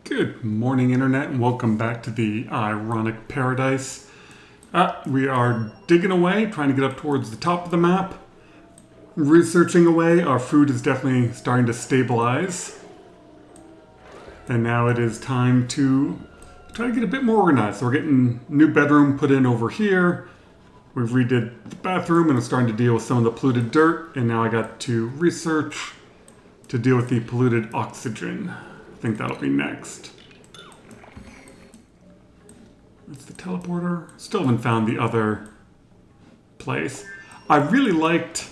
Good morning, Internet, and welcome back to the Ironic Paradise. We are digging away, trying to get up towards the top of the map. Researching away, our food is definitely starting to stabilize. And now it is time to try to get a bit more organized. So we're getting new bedroom put in over here. We've redid the bathroom and I'm starting to deal with some of the polluted dirt. And now I got to research to deal with the polluted oxygen. I think that'll be next. That's the teleporter. Still haven't found the other place. I really liked...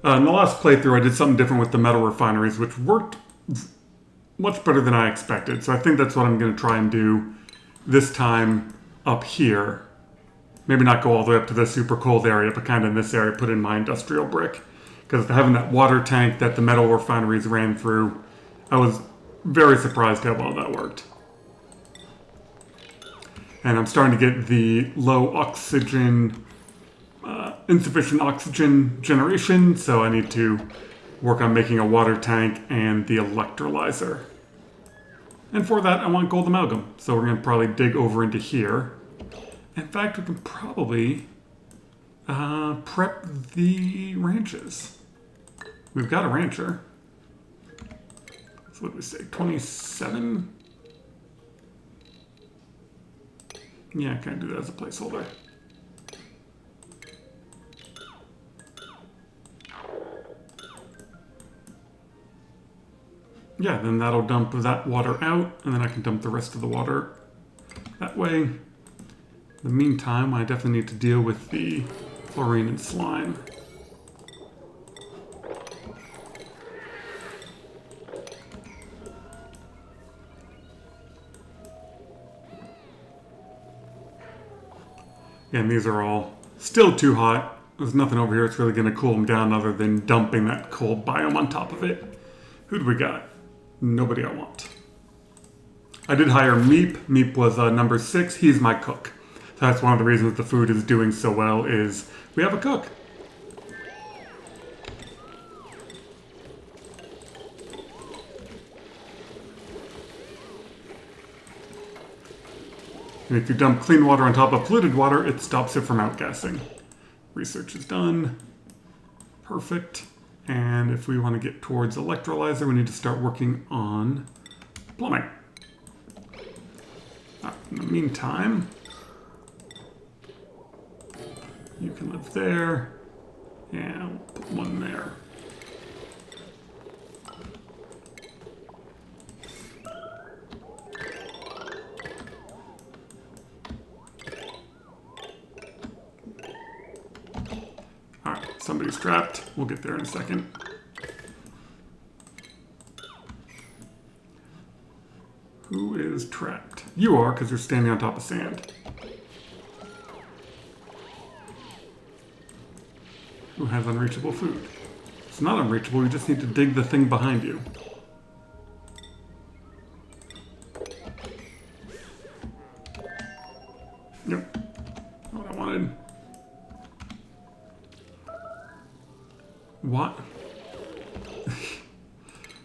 in the last playthrough I did something different with the metal refineries, which worked much better than I expected. So I think that's what I'm going to try and do this time up here. Maybe not go all the way up to the super cold area, but kind of in this area put in my industrial brick. Because having that water tank that the metal refineries ran through, I was very surprised how well that worked. And I'm starting to get the low oxygen, insufficient oxygen generation, so I need to work on making a water tank and the electrolyzer. And for that, I want gold amalgam, so we're going to probably dig over into here. In fact, we can probably prep the ranches. We've got a rancher. So what did we say, 27? Yeah, I can do that as a placeholder. Yeah, then that'll dump that water out, and then I can dump the rest of the water that way. In the meantime, I definitely need to deal with the chlorine and slime. And these are all still too hot. There's nothing over here that's really going to cool them down other than dumping that cold biome on top of it. Who do we got? Nobody I want. I did hire Meep. Meep was number 6. He's my cook. So that's one of the reasons the food is doing so well is we have a cook. And if you dump clean water on top of polluted water, it stops it from outgassing. Research is done. Perfect. And if we want to get towards electrolyzer, we need to start working on plumbing. In the meantime, you can live there. And we'll put one there. Somebody's trapped. We'll get there in a second. Who is trapped? You are, because you're standing on top of sand. Who has unreachable food? It's not unreachable, you just need to dig the thing behind you. Yep. Not what I wanted. What?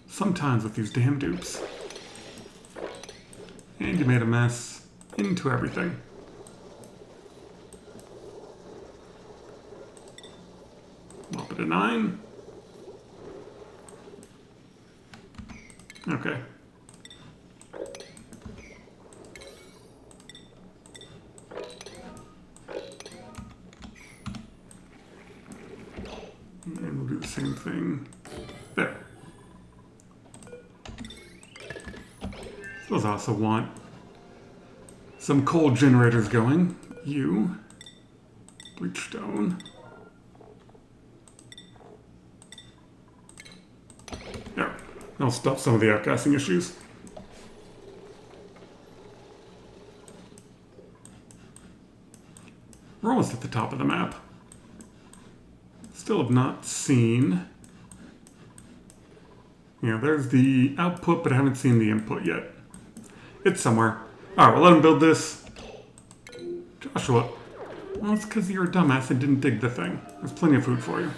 Sometimes with these damn dupes. And you made a mess into everything. Bump it to 9. Okay. And we'll do the same thing there. Suppose I also want some coal generators going. You. Bleach stone. There. That'll stop some of the outgassing issues. We're almost at the top of the map. Still have not seen... Yeah, there's the output, but I haven't seen the input yet. It's somewhere. Alright, we'll let him build this. Joshua. Well, it's because you're a dumbass and didn't dig the thing. There's plenty of food for you.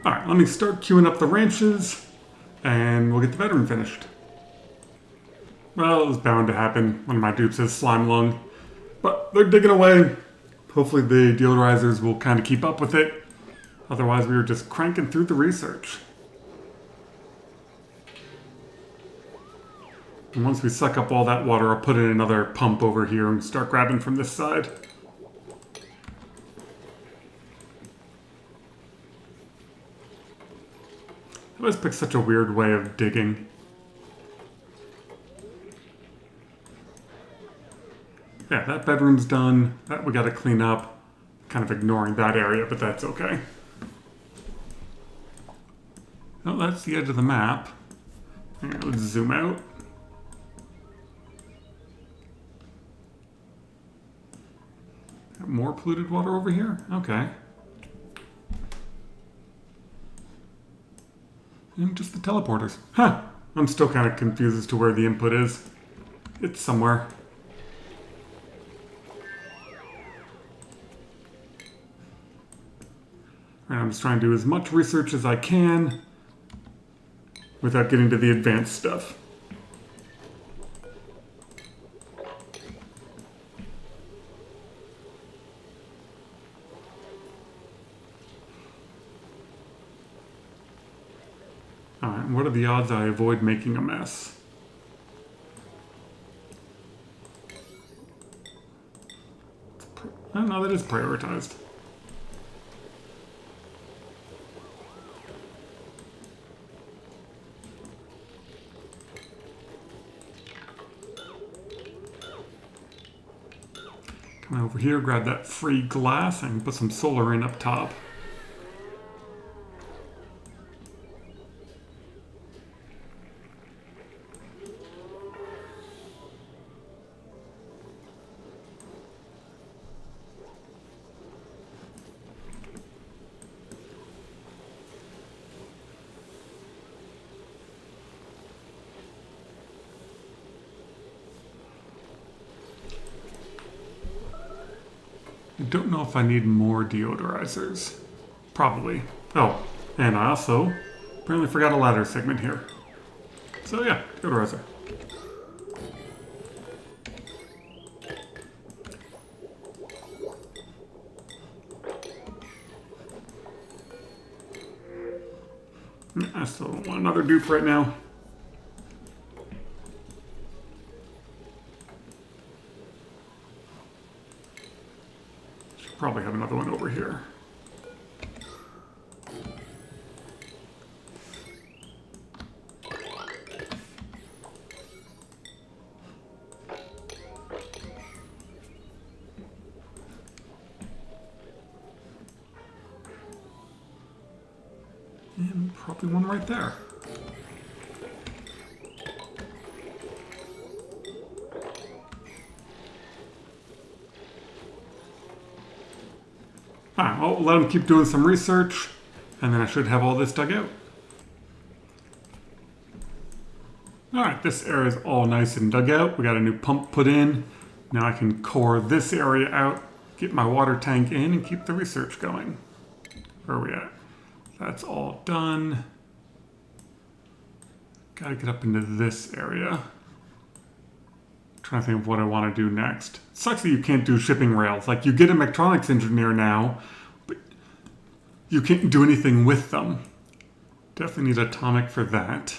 Alright, let me start queuing up the ranches, and we'll get the bedroom finished. Well, it was bound to happen. One of my dupes is slime lung. But they're digging away. Hopefully the deodorizers will kind of keep up with it. Otherwise we were just cranking through the research. And once we suck up all that water, I'll put in another pump over here and start grabbing from this side. I always pick such a weird way of digging. Yeah, that bedroom's done. That we gotta clean up. Kind of ignoring that area, but that's okay. Oh, that's the edge of the map. Here, let's zoom out. More polluted water over here? Okay. And just the teleporters. Huh. I'm still kind of confused as to where the input is. It's somewhere. Alright, I'm just trying to do as much research as I can without getting to the advanced stuff. Alright, what are the odds I avoid making a mess? Oh, no, that is prioritized. Come over here, grab that free glass, and put some solar in up top. I don't know if I need more deodorizers. Probably. Oh, and I also apparently forgot a ladder segment here. So yeah, deodorizer. I still don't want another dupe right now. Probably have another one over here. And probably one right there. Alright, well, let him keep doing some research, and then I should have all this dug out. Alright, this area is all nice and dug out. We got a new pump put in. Now I can core this area out, get my water tank in, and keep the research going. Where are we at? That's all done. Gotta get up into this area. Trying to think of what I want to do next. It sucks that you can't do shipping rails. Like, you get a mechatronics engineer now, but you can't do anything with them. Definitely need atomic for that.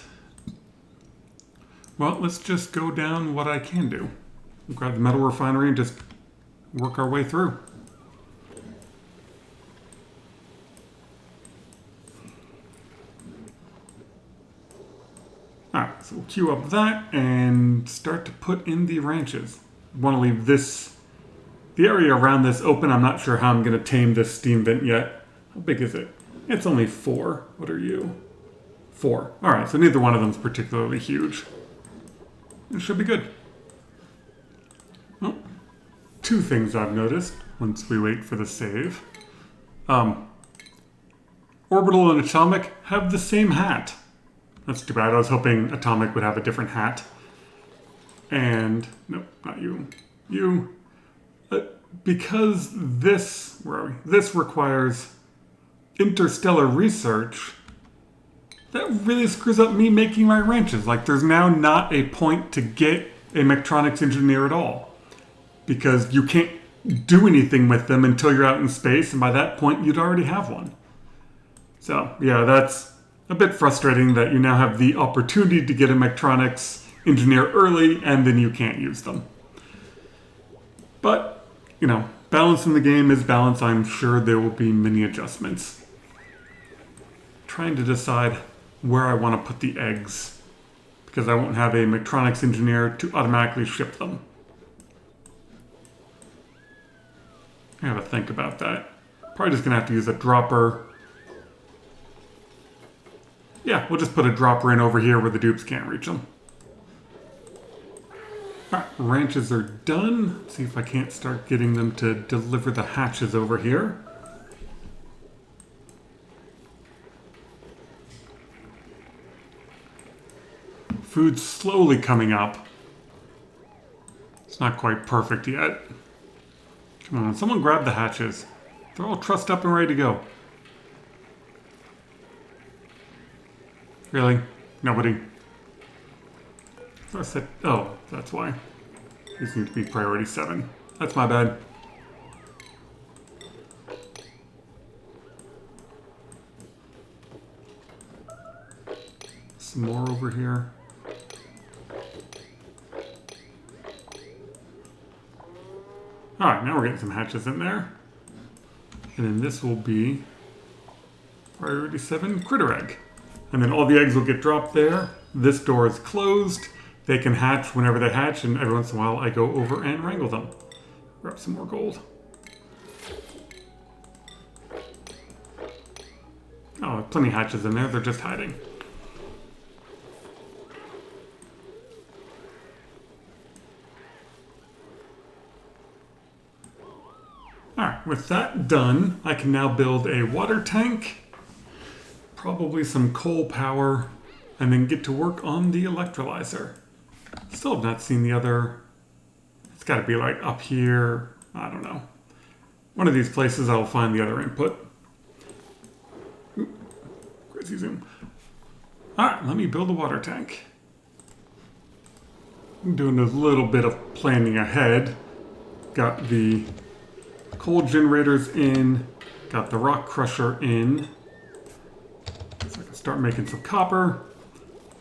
Well, let's just go down what I can do. Grab the metal refinery and just work our way through. Alright, so we'll queue up that and start to put in the ranches. I want to leave the area around this open. I'm not sure how I'm going to tame this steam vent yet. How big is it? It's only 4. What are you? 4. Alright, so neither one of them is particularly huge. It should be good. Well, 2 things I've noticed once we wait for the save. Orbital and Atomic have the same hat. That's too bad. I was hoping Atomic would have a different hat. And, nope, not you. You. Because this, where are we? This requires interstellar research, that really screws up me making my wrenches. Like, there's now not a point to get a Mechtronics engineer at all. Because you can't do anything with them until you're out in space, and by that point, you'd already have one. So, yeah, that's a bit frustrating that you now have the opportunity to get a Mechtronics engineer early, and then you can't use them. But, balance in the game is balance. I'm sure there will be many adjustments. Trying to decide where I want to put the eggs, because I won't have a Mechtronics engineer to automatically ship them. I gotta think about that. Probably just gonna have to use a dropper. Yeah, we'll just put a dropper in over here where the dupes can't reach them. Alright, ranches are done. See if I can't start getting them to deliver the hatches over here. Food's slowly coming up. It's not quite perfect yet. Come on, someone grab the hatches. They're all trussed up and ready to go. Really? Nobody? So I said, oh, that's why. These need to be priority 7. That's my bad. Some more over here. Alright, now we're getting some hatches in there. And then this will be priority 7 critter egg. And then all the eggs will get dropped there. This door is closed. They can hatch whenever they hatch, and every once in a while I go over and wrangle them. Grab some more gold. Oh, plenty of hatches in there. They're just hiding. Alright, with that done, I can now build a water tank, probably some coal power, and then get to work on the electrolyzer. Still have not seen the other. It's got to be like up here. I don't know. One of these places I'll find the other input. Crazy zoom. Alright, let me build a water tank. I'm doing a little bit of planning ahead. Got the coal generators in, got the rock crusher in. So I can start making some copper.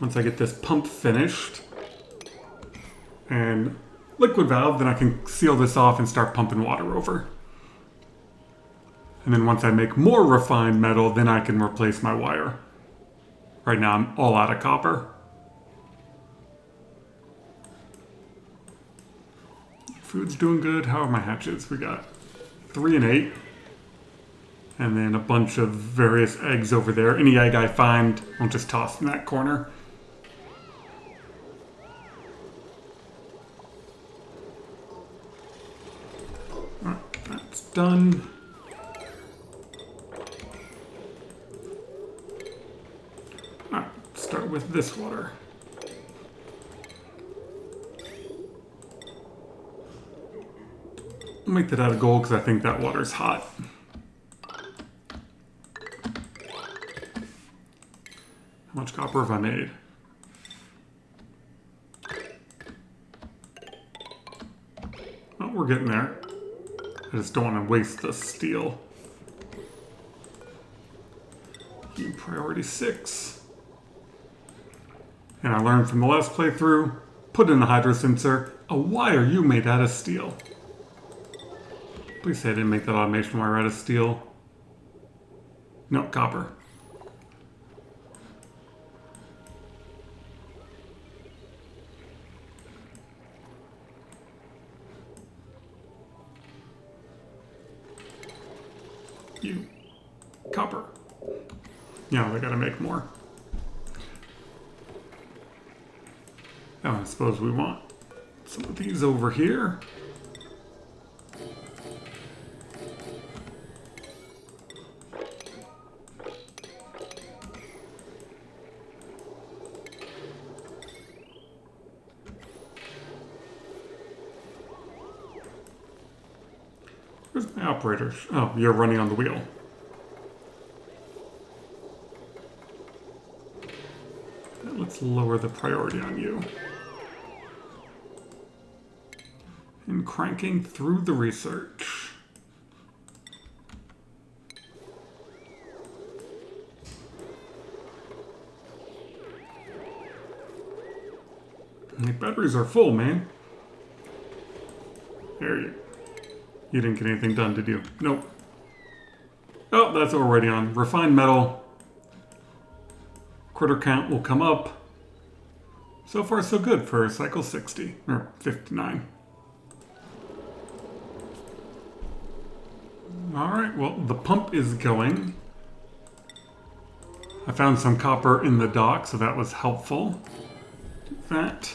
Once I get this pump finished and liquid valve, then I can seal this off and start pumping water over. And then once I make more refined metal, then I can replace my wire. Right now I'm all out of copper. Food's doing good. How are my hatches? We got 3 and 8. And then a bunch of various eggs over there. Any egg I find, I'll just toss in that corner. Alright, that's done. Alright, start with this water. I'll make that out of gold because I think that water's hot. How much copper have I made? Oh, we're getting there. I just don't want to waste the steel. Priority 6. And I learned from the last playthrough, put in the hydro sensor. Oh, why are you made out of steel? Please say I didn't make that automation wire out of steel. No, copper. You. Copper. Yeah, I gotta make more. Oh, I suppose we want some of these over here. Where's my operator? Oh, you're running on the wheel. Let's lower the priority on you. And cranking through the research. The batteries are full, man. There you didn't get anything done, did you? Nope. Oh, that's already on. Refined metal. Critter count will come up. So far, so good for cycle 60, or 59. Alright, well, the pump is going. I found some copper in the dock, so that was helpful. Do that.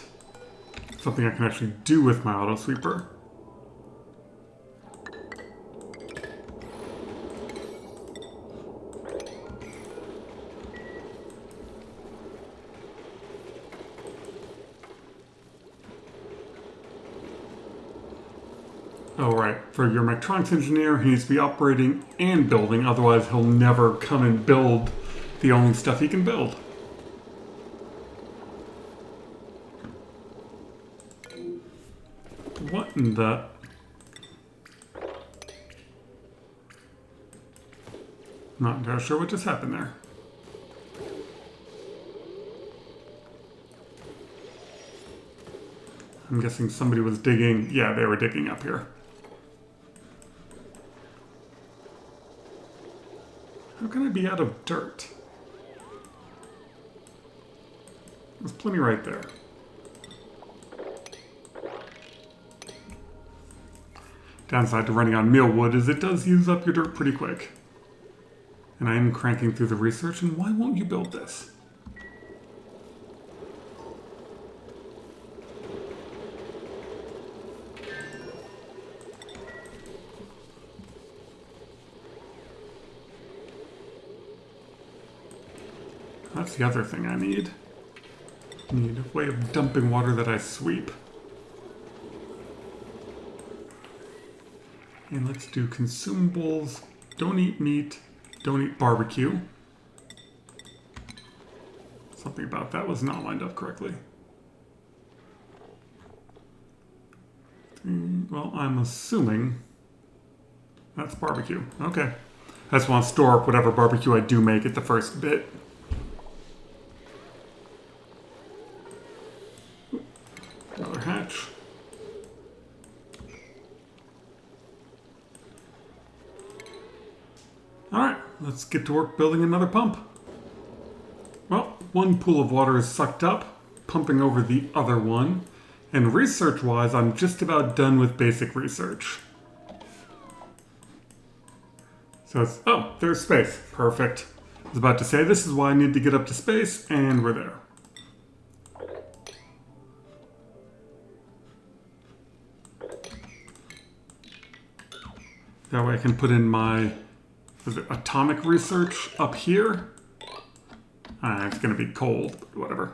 Something I can actually do with my auto sweeper. Oh, right. For your mechatronics engineer, he needs to be operating and building, otherwise he'll never come and build the only stuff he can build. What in the... Not entirely sure what just happened there. I'm guessing somebody was digging. Yeah, they were digging up here. How can I be out of dirt? There's plenty right there. Downside to running on mealwood is it does use up your dirt pretty quick. And I am cranking through the research, and why won't you build this? That's the other thing I need. I need a way of dumping water that I sweep. And let's do consumables. Don't eat meat. Don't eat barbecue. Something about that was not lined up correctly. Well, I'm assuming that's barbecue. Okay. I just want to store up whatever barbecue I do make at the first bit. Another hatch. Alright, let's get to work building another pump. Well, one pool of water is sucked up, pumping over the other one. And research-wise, I'm just about done with basic research. So it's, oh, there's space. Perfect. I was about to say, this is why I need to get up to space, and we're there. That way I can put in my atomic research up here. It's going to be cold, but whatever.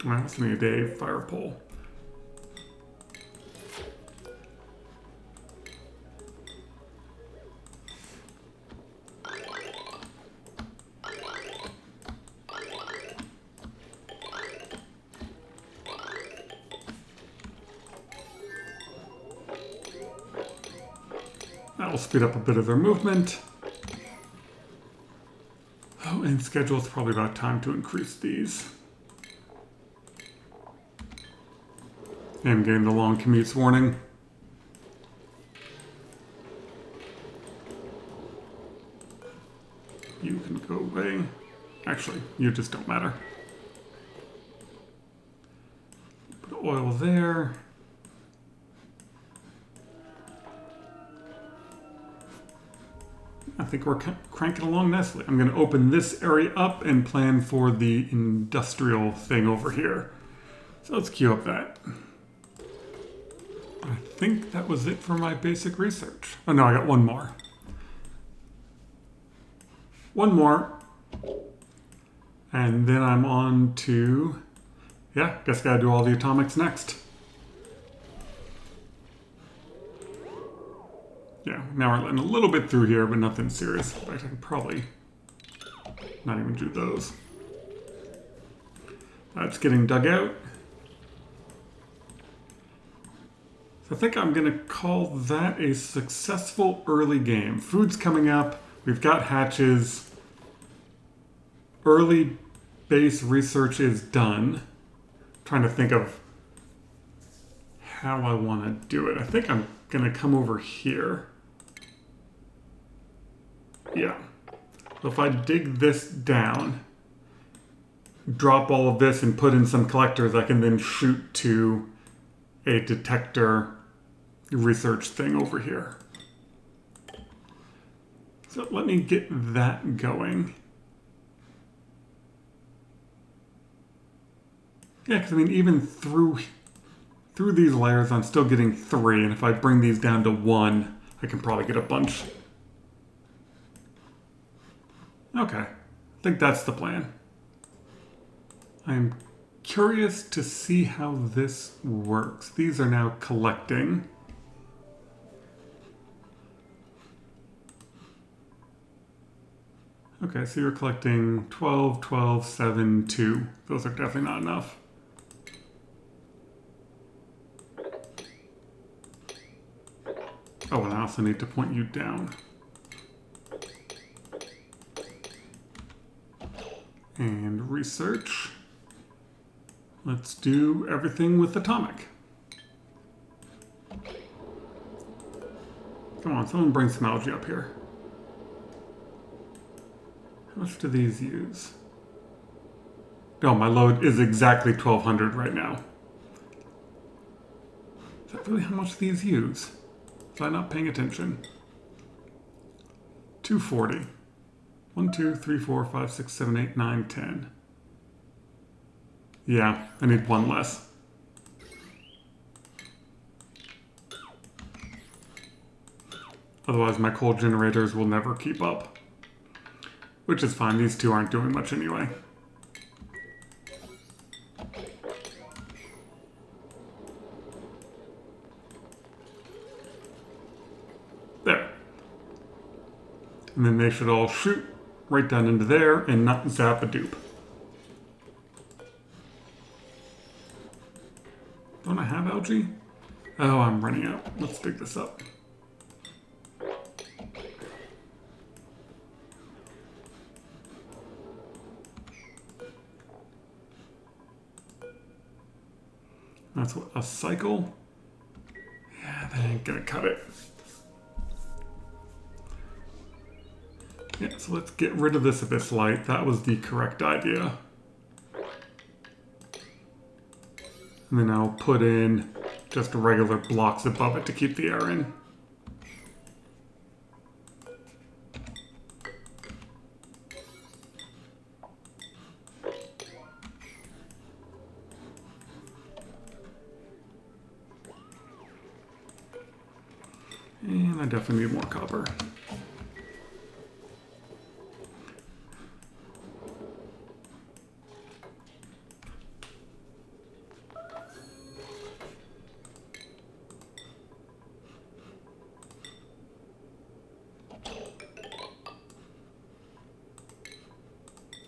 That's going to be a day fire pole. That'll speed up a bit of their movement. Oh, and schedule, it's probably about time to increase these. And getting the long commutes warning. You can go away. Actually, you just don't matter. Put oil there. I think we're cranking along nicely. I'm going to open this area up and plan for the industrial thing over here. So let's queue up that. I think that was it for my basic research. Oh no, I got one more. One more. And then I'm on to, yeah, guess gotta do all the atomics next. Yeah, now we're letting a little bit through here, but nothing serious. In fact, I can probably not even do those. That's getting dug out. So I think I'm going to call that a successful early game. Food's coming up. We've got hatches. Early base research is done. I'm trying to think of how I want to do it. I think I'm going to come over here. Yeah. So if I dig this down, drop all of this and put in some collectors, I can then shoot to a detector research thing over here. So let me get that going. Yeah, because I mean, even through these layers, I'm still getting 3, and if I bring these down to 1, I can probably get a bunch. Okay, I think that's the plan. I'm curious to see how this works. These are now collecting. Okay, so you're collecting 12, 12, 7, 2. Those are definitely not enough. Oh, and I also need to point you down. And research. Let's do everything with atomic. Come on, someone bring some algae up here. How much do these use? Oh, my load is exactly 1200 right now. Is that really how much these use? Was I not paying attention? 240. 1, 2, 3, 4, 5, 6, 7, 8, 9, 10. Yeah, I need 1 less. Otherwise, my coal generators will never keep up. Which is fine, these 2 aren't doing much anyway. There. And then they should all shoot right down into there and not zap a dupe. Don't I have algae? Oh, I'm running out. Let's dig this up. That's what, a cycle? Yeah, that ain't gonna cut it. Yeah, so let's get rid of this abyss light. That was the correct idea. And then I'll put in just regular blocks above it to keep the air in. And I definitely need more copper.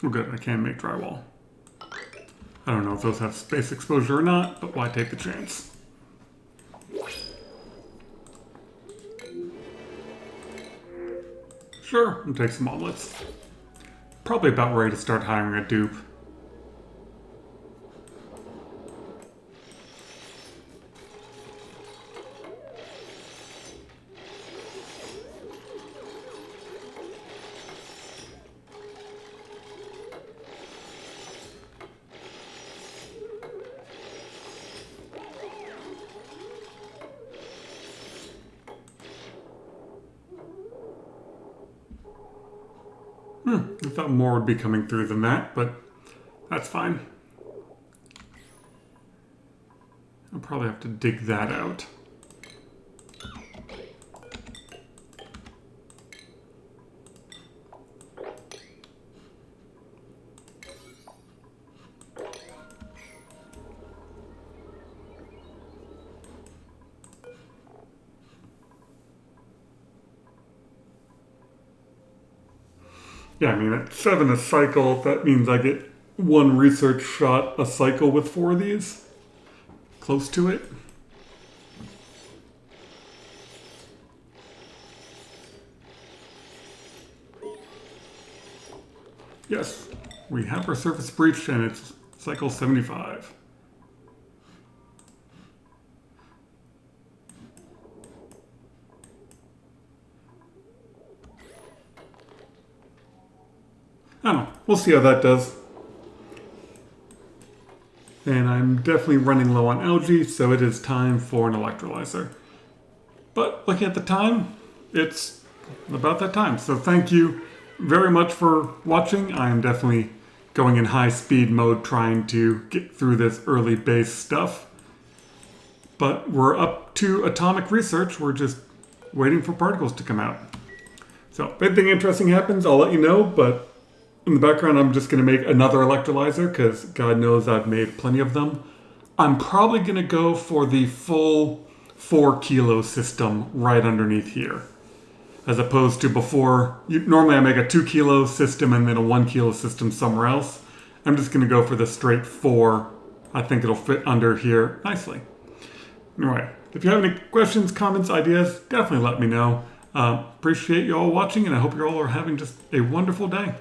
Oh good, I can make drywall. I don't know if those have space exposure or not, but why take the chance? Sure, I'll take some omelets. Probably about ready to start hiring a dupe. I thought more would be coming through than that, but that's fine. I'll probably have to dig that out. Yeah, I mean, at 7 a cycle, that means I get 1 research shot a cycle with 4 of these. Close to it. Yes, we have our surface breach and it's cycle 75. I don't know. We'll see how that does. And I'm definitely running low on algae, so it is time for an electrolyzer. But looking at the time, it's about that time. So thank you very much for watching. I am definitely going in high speed mode trying to get through this early base stuff. But we're up to atomic research. We're just waiting for particles to come out. So if anything interesting happens, I'll let you know, but in the background, I'm just going to make another electrolyzer because God knows I've made plenty of them. I'm probably going to go for the full 4 kilo system right underneath here. As opposed to before, normally I make a 2 kilo system and then a 1 kilo system somewhere else. I'm just going to go for the straight 4. I think it'll fit under here nicely. Anyway, if you have any questions, comments, ideas, definitely let me know. Appreciate you all watching, and I hope you all are having just a wonderful day.